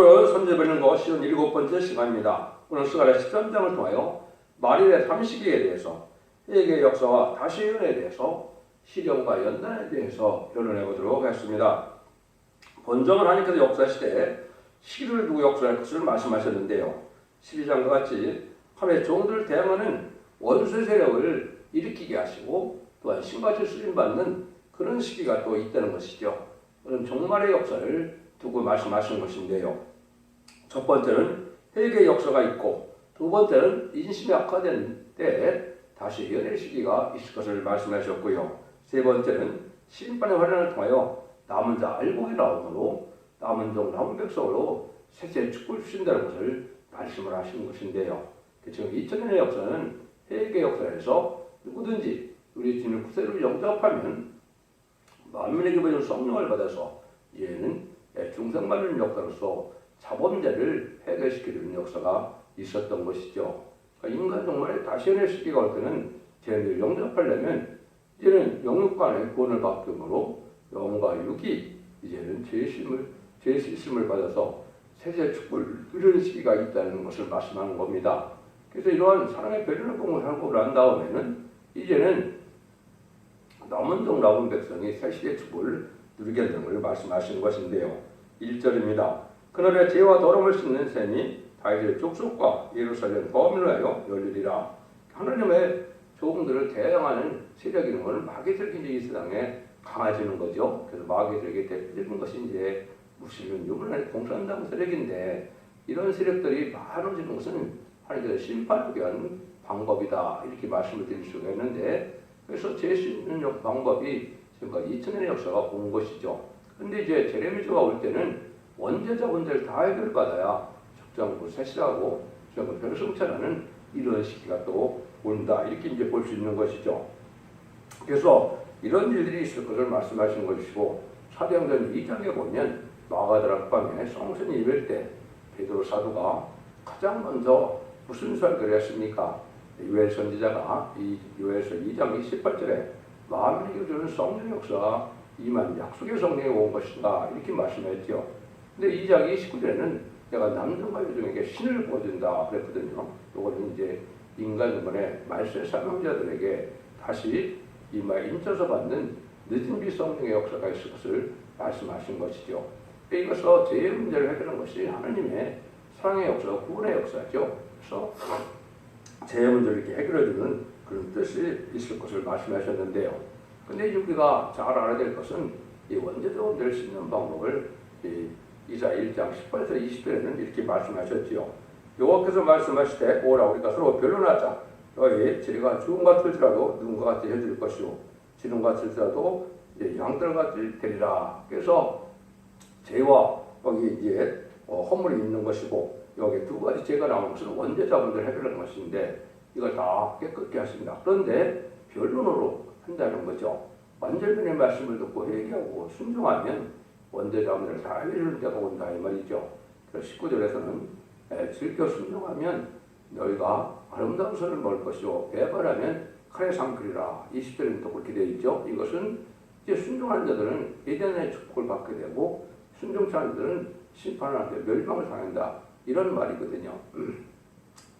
오늘 선제해보는 거 쉬운 7번째 시간입니다. 오늘 시간에 13장을 통하여 말일의 삼시기에 대해서 회개의 역사와 다시연에 대해서 시련과 연단에 대해서 변론해 보도록 하겠습니다. 본정은 하나님께서 역사시대에 시기를 두고 역사할 것을 말씀하셨는데요. 12장과 같이 하나님의 종들을 대항하는 원수의 세력을 일으키게 하시고 또한 신같이 쓰임받는 그런 시기가 또 있다는 것이죠. 그런 종말의 역사를 두고 말씀하시는 것인데요. 첫 번째는 회개의 역사가 있고 두 번째는 인심이 악화된 때에 다시 연애 시기가 있을 것을 말씀하셨고요. 세 번째는 심판의 환란을 통하여 남은 자 알곡이 나오므로 남은 종 남은 백성으로 세세의 축복을 주신다는 것을 말씀을 하시는 것인데요. 지금 2000년의 역사는 회개의 역사에서 누구든지 우리 주님의 구세를 영접하면 만민에게 보여준 성령을 받아서 이제는 중생받는 역사로서 자본제를 해결시키는 역사가 있었던 것이죠. 그러니까 인간 정말 다시 연애 시기가 올 때는 쟤네를 영접하려면 이제는 영육간의 구원을 받음으로 영과 육이 이제는 죄 씻음을 받아서 세세 축복을 누리는 시기가 있다는 것을 말씀하는 겁니다. 그래서 이러한 사랑의 배려를 공부하고 난 다음에는 이제는 남은 종 남은 백성이 세시의 축복을 누리게 되는 것을 말씀하시는 것인데요. 1절입니다. 그날에 죄와 더러움을 씻는 셈이 다윗의 족속과 예루살렘 범위를 하여 열리리라. 하나님의 종들을 대항하는 세력이 있는 것은 마귀들이 이 세상에 강해지는 거죠. 그래서 마귀들에게 대표적인 것이 이제 무슬림 유물의 공산당 세력인데 이런 세력들이 많아지는 것은 하나님께서 심판을 위한 방법이다 이렇게 말씀을 드릴 수가 있는데 그래서 죄 씻는 방법이 지금까지 2000년의 역사가 온 것이죠. 그런데 이제 제레미야가 올 때는 원죄자분들 다 해결받아야 적장부 세실하고 별성찰하는 이런 시기가 또 온다 이렇게 이제 볼 수 있는 것이죠. 그래서 이런 일들이 있을 것을 말씀하시는 것이고 사도행전 2장에 보면 마가다락 방에 성전이 예배할 때 베드로 사도가 가장 먼저 무슨 설교를 했습니까? 요엘 선지자가 이 요엘서 2장 28절에 만민에게 주는 성령의 역사가 이만 약속의 성령이 온 것이다 이렇게 말씀했죠. 근데 2장 29절에는 내가 남성과 여종에게 신을 보여준다 그랬거든요. 이거는 이제 인간의 말세 사명자들에게 다시 이마에 인쳐서 받는 늦은 비 성령의 역사가 있을 것을 말씀하신 것이죠. 이것은 죄의 문제를 해결하는 것이 하나님의 사랑의 역사, 구원의 역사죠. 그래서 죄의 문제를 이렇게 해결해주는 그런 뜻이 있을 것을 말씀하셨는데요. 근데 우리가 잘 알아야 될 것은 이 원죄자원들을 씻는 방법을 이사 1장 18에서 20절에는 이렇게 말씀하셨지요. 여호와께서 말씀하실 때 오라 우리가 서로 변론하자. 너희 죄가 죽음 같을지라도 누군가 같이 해줄 것이요 지름 같을지라도 양들 같이 되리라. 그래서 죄와 여기 이제 허물이 있는 것이고 여기 두 가지 죄가 나오는 것은 원죄자분들 해결하는 것인데 이걸 다 깨끗게 하십니다. 그런데 변론으로 한다는 거죠. 완전변의 말씀을 듣고 회개하고 순종하면 원죄자분들을 다 해결할 때가 온다 이 말이죠. 그래서 19절에서는 즐겨 순종하면 너희가 아름다운 선을 먹을 것이요 배반하면 칼에 삼키리라. 20절에는 또 그렇게 되어 있죠. 이것은 이제 순종하는 자들은 예전의 축복을 받게 되고 순종치 않는 자들은 심판을 하게 멸망을 당한다. 이런 말이거든요. 그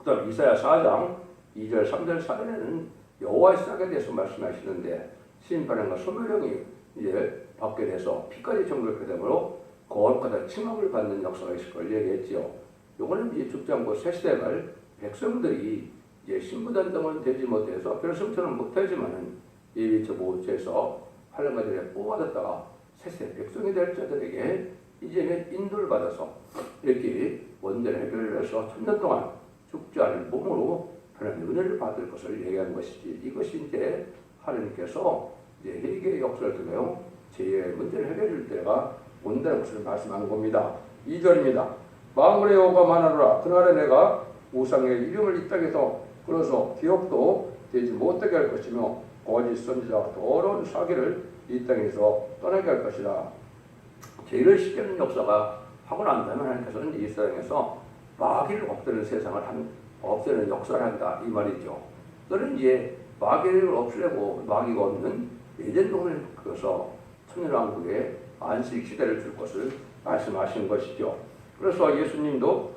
다음 이사야 4장 2절 3절 4절에는 여호와의 싹에 대해서 말씀하시는데 심판과 소멸령이 이제 받게 돼서 피까지 정결케 되므로 거룩하다 칭함을 받는 역사가 있을 걸 얘기했지요. 요거는 이제 죽장부 새 시대갈 백성들이 이제 신부단장은 되지 못해서 별성처럼 못하지만은 예비처 보호처에서 환란가들에 뽑아졌다가 새세 백성이 될 자들에게 이제는 인도를 받아서 이렇게 원죄를 해결해서 1000년 동안 죽지 않은 몸으로 하나님의 은혜를 받을 것을 얘기하는 것이지. 이것이 이제 하나님께서 이제 회개의 역사를 통하여 죄의 문제를 해결할 때가 온다는 것을 말씀하는 겁니다. 2절입니다. 만군의 여호와가 말하노라. 그날에 내가 우상의 이름을 이 땅에서 끌어서 기억도 되지 못하게 할 것이며 거짓 선지자와 더러운 사기를 이 땅에서 떠나게 할 것이라. 죄를 씻기는 역사가 하고 난 다음에 하나님께서는 이 세상에서 마귀를 없애는 세상을 없애는 역사를 한다 이 말이죠. 그는 이제 마귀를 없애고 마귀가 없는 예전 동을 그어서 천년왕국에 안식 시대를 줄 것을 말씀하신 것이죠. 그래서 예수님도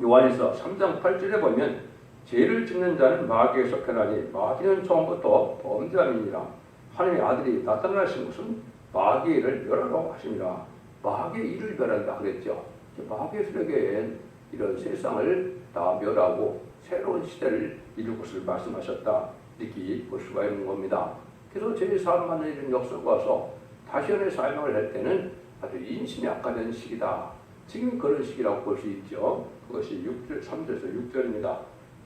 요한일서 3장 8절에 보면 죄를 짓는 자는 마귀에 속하나니 마귀는 처음부터 범죄함이니라. 하나님의 아들이 나타나신 것은 마귀의 일을 멸하라고 하십니다. 마귀의 일을 멸한다 그랬죠. 마귀의 세력엔 이런 세상을 다 멸하고 새로운 시대를 이룰 것을 말씀하셨다. 이렇게 볼 수가 있는 겁니다. 그래서 제3만의 이런 역사가 와서 다시원의 사명을 할 때는 아주 인심이 악화된 시기다. 지금 그런 시기라고 볼 수 있죠. 그것이 3절에서 6절입니다.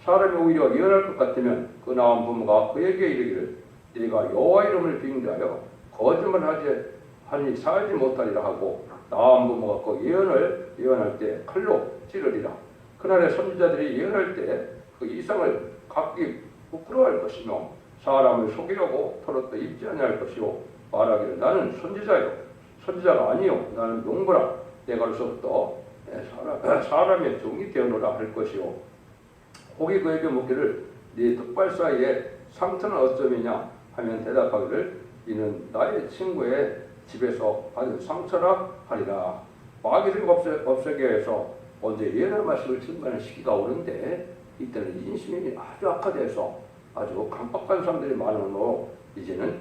사람이 오히려 예언할 것 같으면 그 나온 부모가 그에게 이르기를 네가 여호와 이름을 빙자하여 거짓말하지 하니 살지 못하리라 하고 나온 부모가 그 예언을 예언할 때 칼로 찌르리라. 그날에 선지자들이 예언할 때 그 이상을 각기 부끄러워할 것이며 사람을 속이려고 털어도 입지 아니할 것이요 말하기를 나는 선지자가 아니요 나는 용부라 내가로서부터 사람의 종이 되어노라 할 것이요 혹이 그에게 묻기를 네 득발 사이에 상처는 어쩌미냐 하면 대답하기를 이는 나의 친구의 집에서 받은 상처라 하리라. 마귀를 없애기 위해서 언제 예언의 말씀을 증거하는 시기가 오는데 이때는 인심이 아주 악화돼서 아주 강박한 사람들이 많으므로 이제는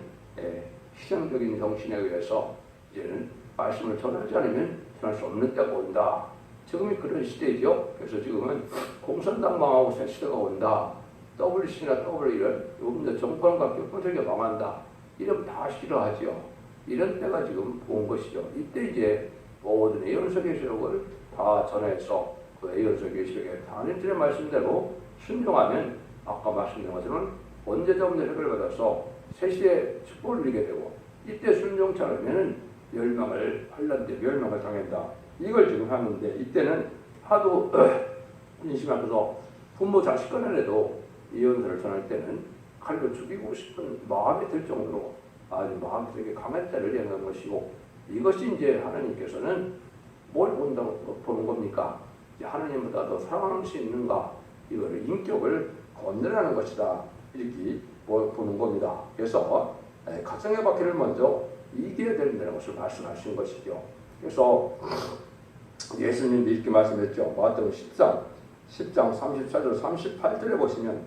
희생적인 정신에 의해서 이제는 말씀을 전하지 않으면 전할 수 없는 때가 온다. 지금이 그런 시대죠. 그래서 지금은 공산당 망하고 새 시대가 온다. WC나 WE는 요즘 정권과 격분세가 망한다. 이러면 다 싫어하죠. 이런 때가 지금 온 것이죠. 이때 이제 모든 예언서 계시록을 다 전해서 그 예언서 계시록에 하나님의 말씀대로 순종하면 아까 말씀드린 것처럼 언제적 혜택을 받아서 새 시대의 축복을 누리게 되고 이때 순종치 않으면 환란대 멸망을 당한다. 이걸 지금 하는데 이때는 하도 인심이 앞에서 부모 자식 간에도 예언서를 전할 때는 칼로 죽이고 싶은 마음이 들 정도로 아주 마음이 되게 강한 때를 얘기하는 것이고 이것이 이제 하나님께서는 뭘 본다고 보는 겁니까? 하나님보다 더 사랑할 수 있는가? 이거를 인격을 건드리는 것이다. 이렇게 보는 겁니다. 그래서 가정의 바퀴를 먼저 이겨야 된다는 것을 말씀하신 것이죠. 그래서 예수님도 이렇게 말씀했죠. 마태복음 10장 34절 38절에 보시면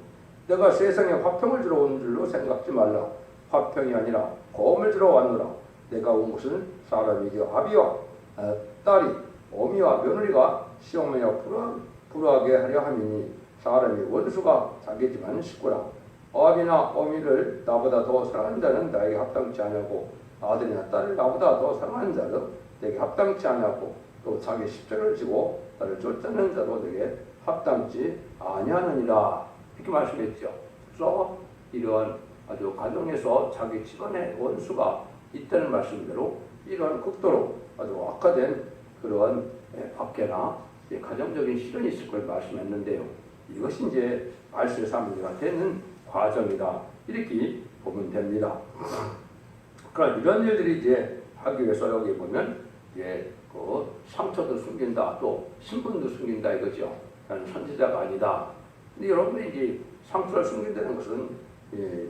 내가 세상에 화평을 주러 온 줄로 생각지 말라. 화평이 아니라 고음을 주러 왔노라. 내가 온 것은 사람에게 아비와 딸이 어미와 며느리가 시험하여 불화하게 하려 함이니 사람이 원수가 자기 집안 식구라. 아비나 어미를 나보다 더 사랑하는 자는 나에게 합당치 아니하고 아들이나 딸을 나보다 더 사랑하는 자는 내게 합당치 아니하고 또 자기 십자가를 지고 나를 쫓아내는 자도 내게 합당치 아니하느니라. 이렇게 말씀했죠. 그래서 이러한 아주 가정에서 자기 집안의 원수가 있다는 말씀대로 이러한 극도로 아주 악화된 그러한 박해나 가정적인 시련이 있을 걸 말씀했는데요. 이것이 이제 말세 사문제가 되는 과정이다. 이렇게 보면 됩니다. 그러나 이런 일들이 이제 하기 위해서 여기 보면 그 상처도 숨긴다, 또 신분도 숨긴다 이거죠. 나는 선지자가 아니다. 근데 여러분이 이제 상처를 숨긴다는 것은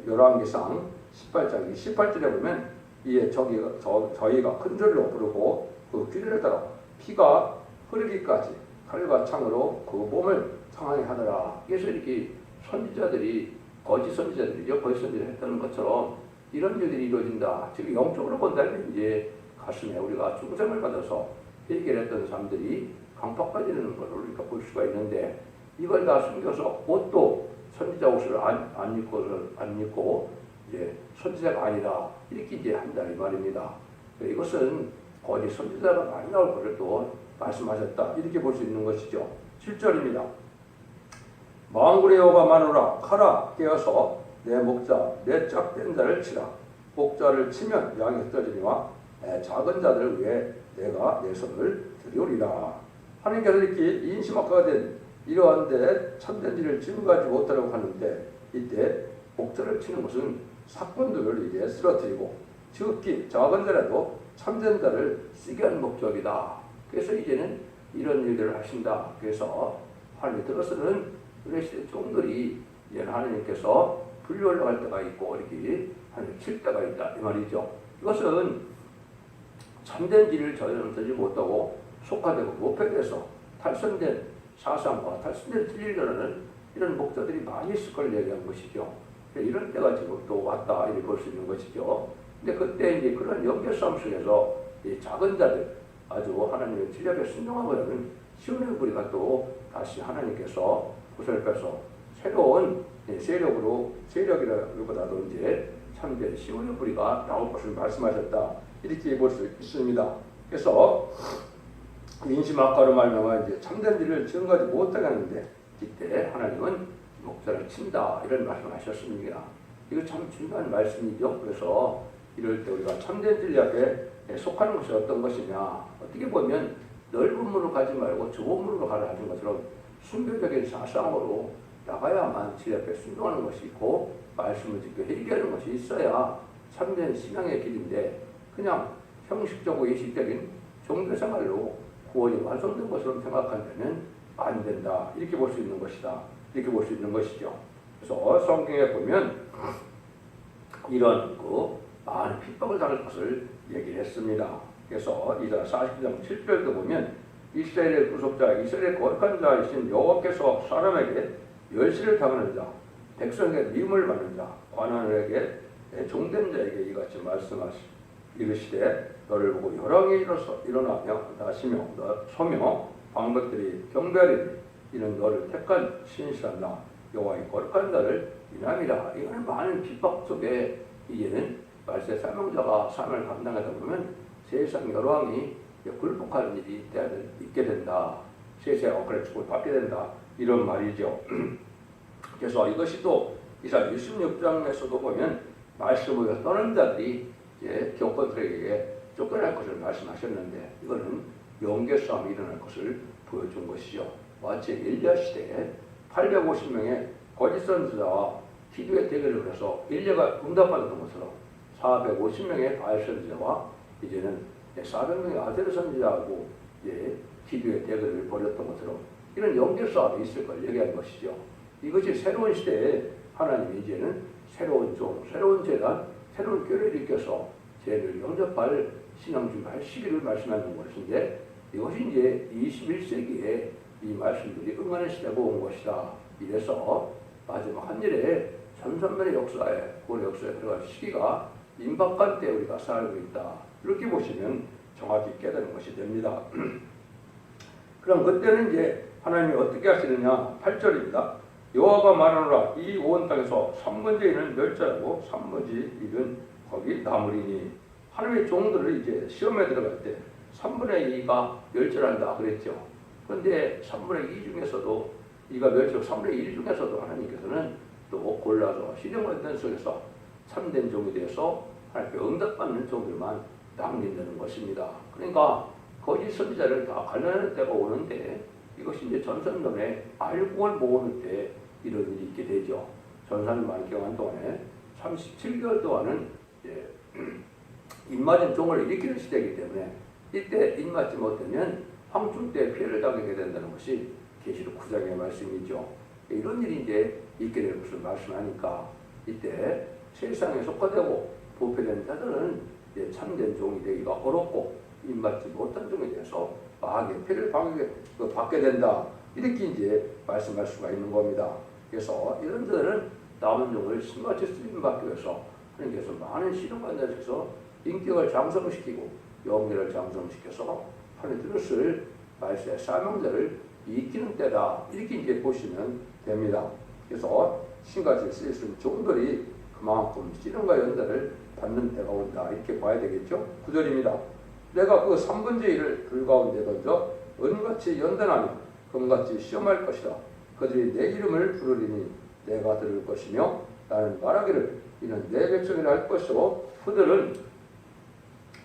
열왕기상 18장 28절에 보면 저희가 큰 소리로 부르고 그 귀를 따라 피가 흐르기까지 칼과 창으로 그 몸을 상하게 하더라. 그래서 이렇게 선지자들이 거짓 선지자들이죠. 거짓 선지자를 했다는 것처럼 이런 일들이 이루어진다. 지금 영적으로 본다면 이제 가슴에 우리가 중생을 받아서 해결했던 사람들이 강팍까지는 걸 우리가 볼 수가 있는데 이걸 다 숨겨서 옷도 선지자 옷을 안 입고 이제 선지자가 아니다. 이렇게 이제 한다 이 말입니다. 이것은 거짓 선지자가 많이 나올 것을 또 말씀하셨다. 이렇게 볼 수 있는 것이죠. 7절입니다. 망굴의 여호가 마누라 칼아 깨어서 내 목자 내 짝된 자를 치라. 목자를 치면 양이 흩어지니와 작은 자들을 위해 내가 내 손을 들이오리라. 하나님께서 이렇게 인심악화가 된 이러한데 참된 일을 증거하지 못하려고 하는데 이때 목자를 치는 것은 사건들을 이제 쓰러뜨리고 지극히 작은 자라도 참된 자를 쓰게 하는 목적이다. 그래서 이제는 이런 일들을 하신다. 그래서 하나님 들어서는 우리 시대 종들이 이제 하나님께서 불려올라 할 때가 있고 이렇게 하나님 칠 때가 있다 이 말이죠. 이것은 참된 길을 전하지 못하고 속화되고 모패돼서 탈선된 사상과 탈선된 진리라는 이런 목자들이 많이 있을 걸 얘기한 것이죠. 이런 때가 지금 또 왔다 이렇게 볼 수 있는 것이죠. 근데 그때 이제 그런 연결싸움 속에서 이 작은 자들 아주 하나님의 진리에 순종하고 있는 시온의 무리가 또 다시 하나님께서 보살펴서 새로운 세력이라기보다도 이제 참된 시온의 무리가 나올 것을 말씀하셨다 이렇게 볼 수 있습니다. 그래서 인심학과로 말미암아 이제 참된 일을 증거하지 못하게 하는데 이때 하나님은 목자를 친다 이런 말씀하셨습니다. 이거 참 중요한 말씀이죠. 그래서 이럴 때 우리가 참된 진리 앞에 속하는 것이 어떤 것이냐, 어떻게 보면 넓은 문으로 가지 말고 좁은 문으로 가라 하는 것처럼 순교적인 사상으로 나가야만 진리 앞에 순종하는 것이 있고 말씀을 듣고 회개하는 것이 있어야 참된 신앙의 길인데 그냥 형식적이고 예식적인 종교생활로 구원이 완성된 것으로 생각하면 안 된다 이렇게 볼 수 있는 것이다 이렇게 볼 수 있는 것이죠. 그래서 성경에 보면 이런 많은 핍박을 당할 것을 얘기를 했습니다. 그래서 이사 40장 7절도 보면 이스라엘의 구속자 이스라엘의 거룩한 자이신 여호와께서 사람에게 멸시를 당하는 자 백성에게 미움을 받는 자 관원에게 종된 자에게 이같이 이르시되 너를 보고 요랑이 일어나며 나시며 너 소며 방백들이 경배하리니 이는 너를 택한 신실한 나 여호와의 거룩한 자를 인함이라. 이거는 많은 핍박 속에 이제는 말세 사명자가 삶을 감당하다 보면 세상 여러 왕이 굴복하는 일이 있게 된다. 세세 억울의 축을 받게 된다. 이런 말이죠. 그래서 이것이 또 이사 66장에서도 보면 말씀을 떠는 자들이 교권들에게 쫓겨날 것을 말씀하셨는데 이거는 영계싸움이 일어날 것을 보여준 것이죠. 마치 엘리야 시대에 850명의 거짓 선지자와 기도의 대결을 해서 엘리야가 응답받는 것처럼 450명의 바알 선지자와 이제는 400명의 아데르 선지자하고 기도의 대결을 벌였던 것처럼 이런 연결싸움이 있을 걸 얘기한 것이죠. 이것이 새로운 시대에 하나님이 이제는 새로운 종, 새로운 재단, 새로운 교회를 일으켜서 죄를 영접할 신앙 준비할 시기를 말씀하는 것인데 이것이 이제 21세기에 이 말씀들이 응하는 시대가 온 것이다. 이래서 마지막 한 일에 전선멸의 역사에 고려 역사에 들어갈 시기가 임박한 때 우리가 살고 있다. 이렇게 보시면 정확히 깨닫는 것이 됩니다. 그럼 그때는 이제 하나님이 어떻게 하시느냐 8절입니다. 여호와가 말하노라 이 온 땅에서 3분의 1은 멸절하고 3분의 1은 거기 남으리니 하나님의 종들을 이제 시험에 들어갈 때 3분의 2가 멸절한다 그랬죠. 그런데 3분의 2 중에서도 이가 멸절 3분의 1 중에서도 하나님께서는 또 골라서 시정관된 속에서 참된 종이 되어서 하나님께 응답받는 종들만 남긴다는 것입니다. 그러니까 거짓 선지자를 다 갈라내는 때가 오는데 이것이 이제 전선론의 알곡을 모으는 때 이런 일이 있게 되죠. 전산을 만경한 동안에 37개월 동안은 입맞은 종을 일으키는 시대이기 때문에 이때 입맞지 못하면 황충 때 피해를 당하게 된다는 것이 계시록 9장의 말씀이죠. 이런 일이 이제 있게 될 것을 말씀하니까 이때 세상에 속화되고 부패된 자들은 참된 종이 되기가 어렵고 입맞지 못한 종에 대해서 마귀의 피해를 받게 된다. 이렇게 이제 말씀할 수가 있는 겁니다. 그래서 이런 자들은 남은 종을 신같이 쓰임받기 위해서 하나님께서 많은 시련관계에서 인격을 장성시키고 영계를 장성시켜서 하나님 뜻을 말세 사명자를 익히는 때다. 이렇게 이제 보시면 됩니다. 그래서 신같이 쓰였은 종들이 그만큼 시련과 연단을 받는 때가 온다. 이렇게 봐야 되겠죠. 9절입니다. 내가 그 3분의 1을 불가운데 던져 은같이 연단하며 금같이 시험할 것이다. 그들이 내 이름을 부르리니 내가 들을 것이며 나는 말하기를 이는 내 백성이라 할 것이고 그들은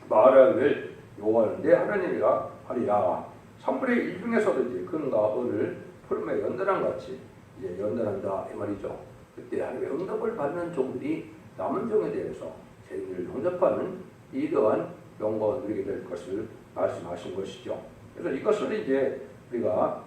말하기를 여호와는 내 하나님이라 하리라. 3분의 1 중에서도 이제 금과 은을 푸름에 연단한 같이 이제 연단한다 이 말이죠. 그때 하나님의 응답을 받는 종들이 남은 종에 대해서 죄를 용접하는 이러한 영광을 누리게 될 것을 말씀하신 것이죠. 그래서 이것을 이제 우리가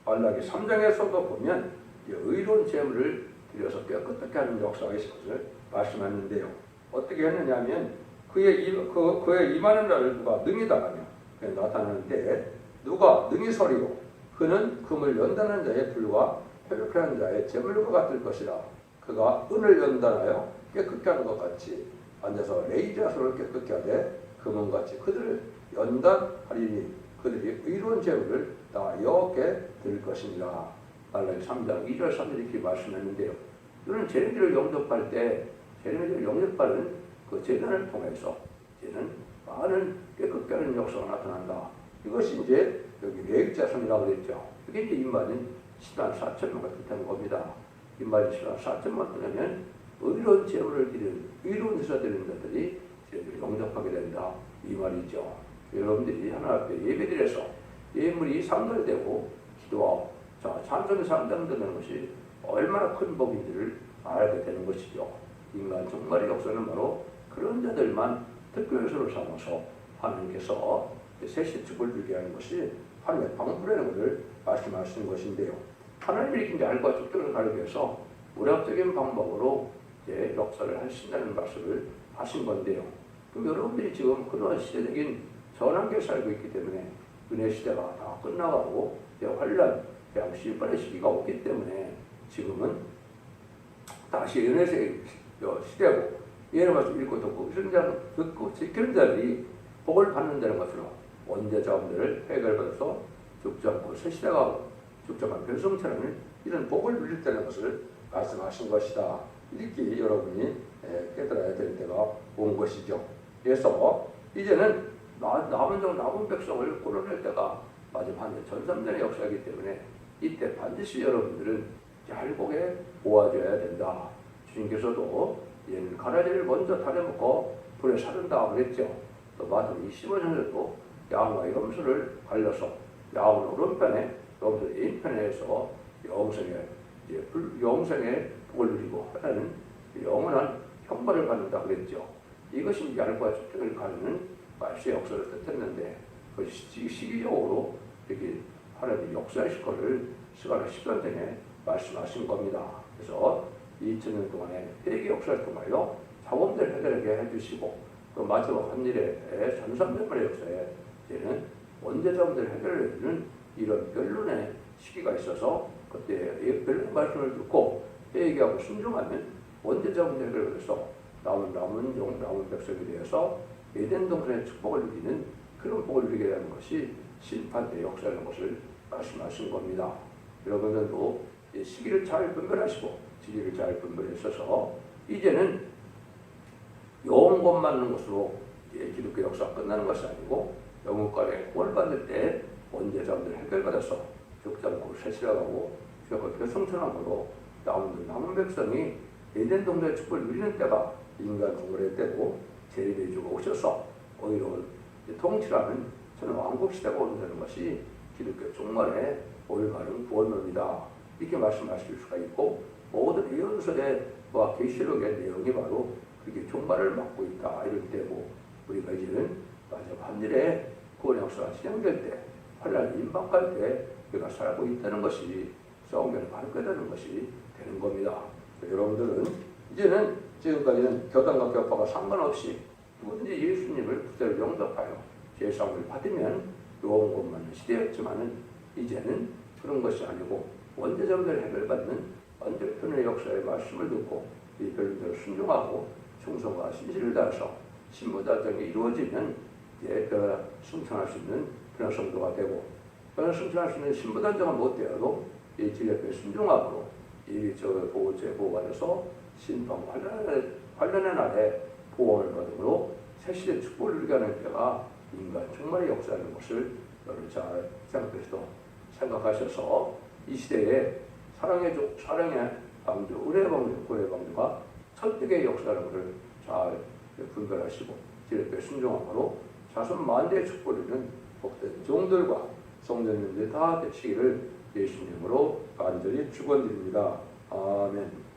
말라기 3장에서도 보면 의로운 제물을 드려서 깨끗하게 하는 역사가 있을 것을 말씀하는데요. 어떻게 했느냐 하면 그의 임하는 자를 누가 능히 당하며 나타나는데 누가 능히 서리고 그는 금을 연단한 자의 불과 회복하는 자의 재물과 같을 것이라. 그가 은을 연단하여 깨끗게 하는 것 같이 앉아서 레이자소를 깨끗게 하되 금은같이 그들을 연단하리니 그들이 의로운 재물을 다 여호와께 드릴 것이니라. 말라기 3장 2절 3절 이렇게 말씀했는데요. 이는 재림절을 영접할 때 재림절을 영접하는 그 재단을 통해서 이제는 많은 깨끗게 하는 역사가 나타난다. 이것이 이제 여기 레위자손이라고 그랬죠. 이게 이제 인마는 10만 4천명을 뜻하는 겁니다. 인마는 10만 4천명 뜨면 의로운 재물을 드리는 의로운 제사 드리는 자들이 재물을 영접하게 된다. 이 말이죠. 여러분들이 하나님 앞에 예배드려서 예물이 상달되고 기도하고 찬송이 상달되는 것이 얼마나 큰 복인지를 알게 되는 것이죠. 인간 종말의 역사는 바로 그런 자들만 특별소를 삼아서 하나님께서 세시축을 주게 하는 것이 하나님의 방법이라는 것을 말씀하시는 것인데요. 하나님이 이렇게 알과 축적을 가르기 위해서 무력적인 방법으로 이제 역사를 하신다는 말씀을 하신 건데요. 그럼 여러분들이 지금 그러한 시대적인 전환기에 살고 있기 때문에 은혜 시대가 다 끝나가고 환란, 심판의 시기가 오기 때문에 지금은 다시 은혜 시대고 예를 말씀 읽고 듣고 현장 듣고 지키는 자들이 복을 받는다는 것으로 원죄 자원들을 해결받아서 죽지 않고 새 시대가 죽정한 별성처럼 이런 복을 누릴 것을 말씀하신 것이다. 이렇게 여러분이 깨달아야 될 때가 온 것이죠. 그래서 이제는 남은 백성을 끌어낼 때가 마지막 전삼전의 역사이기 때문에 이때 반드시 여러분들은 잘복에 모아줘야 된다. 주님께서도 이제는 가라지를 먼저 다려먹고 불에 사른다 그랬죠. 또 마태복음 25장에도 양과 염소를 갈려서 양은 오른편에 염소는 왼편에서 영생의 복을 누리고 하나는 영원한 형벌을 받는다 그랬죠. 이것이 얄과 축적을 가르는 말씀의 역사를 뜻했는데 그것이 시기적으로 이렇게 하나님이 역사하실 것을 스가랴 10년 전에 말씀하신 겁니다. 그래서 2000년 동안의 회개 역사를 통하여 자원들 해결하게 해주시고 또 마지막 한일의 전삼전만의 역사에 이제는 원죄 자원들 해결해주는 이런 변론의 시기가 있어서 그때 변론의 말씀을 듣고 회개하고 순종하면 원죄 자원들 해결해서 남은 백성에 대해서 에덴 동산의 축복을 누리는 그런 복을 누리게 되는 것이 심판의 역사라는 것을 말씀하신 겁니다. 여러분들도 시기를 잘 분별하시고 지리를 잘 분별했어서 이제는 영원 맞는 것으로 기독교 역사가 끝나는 것이 아니고 영혼간에 구원을 받을 때 원죄 자원들 해결받아서 죽지 않고 세실하고 주역을 교성천함으로 남은 백성이 에덴 동산의 축복을 누리는 때가 인간 종말의 때고 재림의 주가 오셔서 오히려 통치라는 저는 왕국 시대가 온다는 것이 기독교 종말의 올바른 구원론이다. 이렇게 말씀하실 수가 있고 모든 예언서와 계시록의 내용이 바로 그렇게 종말을 막고 있다 이럴 때고 우리가 이제는 마지막 한일의 구원 역사가 진행될 때 환란이 임박할 때 우리가 살고 있다는 것이 성경을 바로 깨닫는 것이 되는 겁니다. 여러분들은 이제는 지금까지는 교단과 교파가 상관없이 누구든지 예수님을 구세로 영접하여 죄사함을 받으면 영원 구원받는 시대였지만은 이제는 그런 것이 아니고 원죄자들을 해결받는 완전편의 역사의 말씀을 듣고 이 별들을 순종하고 충성과 신실을 다해서 신부달성이 이루어지면 이제 승천할 수 있는 그런 성도가 되고 그런 승천할 수 있는 신부단정은 못 되어도 이 진리에 순종함으로 이 보호받아서 심판 관련의 날에 보호를 받음으로 새시대 축복을 누리게 하는 때가 인간 종말의 역사라는 것을 여러분 잘 생각하셔서 이 시대에 사랑의 방주, 의뢰의 방주, 고의 방주가 설득의 역사라는 것을 잘 분별하시고 진리에 순종함으로 자손 만대의 축복을 누리는 복된 종들과 성도님들 다 되시기를 예수님으로 간절히 축원드립니다. 아멘.